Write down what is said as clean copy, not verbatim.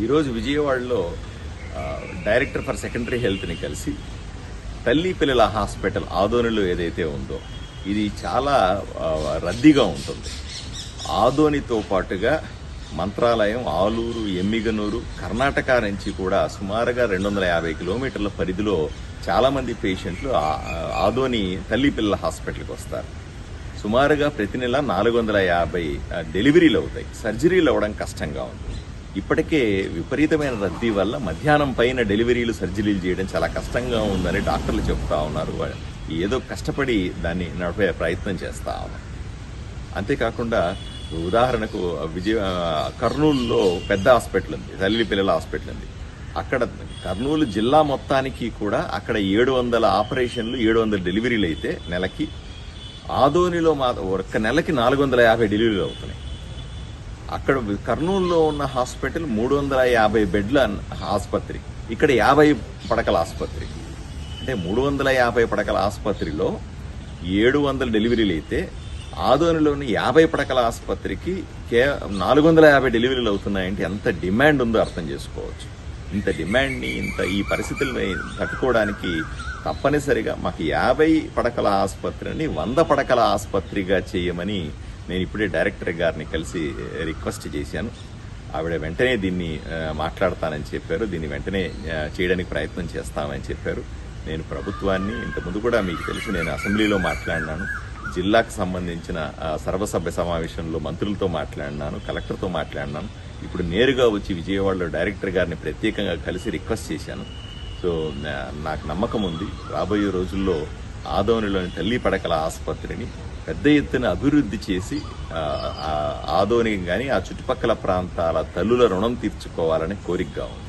ఈరోజు విజయవాడలో director for secondary హెల్త్ని కలిసి తల్లి పిల్లల హాస్పిటల్ ఆదోనిలో ఏదైతే ఉందో ఇది చాలా రద్దీగా ఉంటుంది. ఆదోనితో పాటుగా మంత్రాలయం, ఆలూరు, ఎమ్మిగనూరు, కర్ణాటక నుంచి కూడా సుమారుగా 250 కిలోమీటర్ల పరిధిలో చాలామంది పేషెంట్లు ఆదోని తల్లి పిల్లల హాస్పిటల్కి వస్తారు. సుమారుగా ప్రతి నెల 450 డెలివరీలు అవుతాయి. సర్జరీలు అవ్వడం కష్టంగా ఉంది. ఇప్పటికే విపరీతమైన రద్దీ వల్ల మధ్యాహ్నం పైన డెలివరీలు, సర్జరీలు చేయడం చాలా కష్టంగా ఉందని డాక్టర్లు చెప్తా ఉన్నారు. ఏదో కష్టపడి దాన్ని నడిపే ప్రయత్నం చేస్తా ఉన్నారు. అంతేకాకుండా ఉదాహరణకు కర్నూలులో పెద్ద హాస్పిటల్ ఉంది, తల్లి పిల్లల హాస్పిటల్ ఉంది. అక్కడ కర్నూలు జిల్లా మొత్తానికి కూడా అక్కడ 700 ఆపరేషన్లు, 700 డెలివరీలు అయితే నెలకి, ఆదోనిలో ఒక్క నెలకి 450 డెలివరీలు అవుతున్నాయి. అక్కడ కర్నూలులో ఉన్న హాస్పిటల్ 350 బెడ్ల ఆసుపత్రి, ఇక్కడ 50 పడకల ఆసుపత్రి. అంటే 350 పడకల ఆసుపత్రిలో 700 డెలివరీలు అయితే ఆదోనిలోని 50 పడకల ఆసుపత్రికి 450 డెలివరీలు అవుతున్నాయంటే ఎంత డిమాండ్ ఉందో అర్థం చేసుకోవచ్చు. ఇంత డిమాండ్ని, ఈ పరిస్థితుల్ని తట్టుకోవడానికి తప్పనిసరిగా మాకు 50 పడకల ఆసుపత్రిని 100 పడకల ఆసుపత్రిగా చేయమని నేను ఇప్పుడే డైరెక్టర్ గారిని కలిసి రిక్వెస్ట్ చేశాను. ఆవిడ వెంటనే దీన్ని మాట్లాడతానని చెప్పారు. దీన్ని వెంటనే చేయడానికి ప్రయత్నం చేస్తామని చెప్పారు. నేను ప్రభుత్వాన్ని ఇంతకుముందు కూడా మీకు తెలుసు, నేను అసెంబ్లీలో మాట్లాడినాను, జిల్లాకు సంబంధించిన సర్వసభ్య సమావేశంలో మంత్రులతో మాట్లాడినాను, కలెక్టర్తో మాట్లాడినాను. ఇప్పుడు నేరుగా వచ్చి విజయవాడలో డైరెక్టర్ గారిని ప్రత్యేకంగా కలిసి రిక్వెస్ట్ చేశాను. సో నాకు నమ్మకం ఉంది, రాబోయే రోజుల్లో ఆదోనిలోని తల్లి పడకల ఆసుపత్రిని పెద్ద ఎత్తున అభివృద్ధి చేసి ఆదోని కానీ ఆ చుట్టుపక్కల ప్రాంతాల తల్లుల రుణం తీర్చుకోవాలని కోరికగా ఉంది.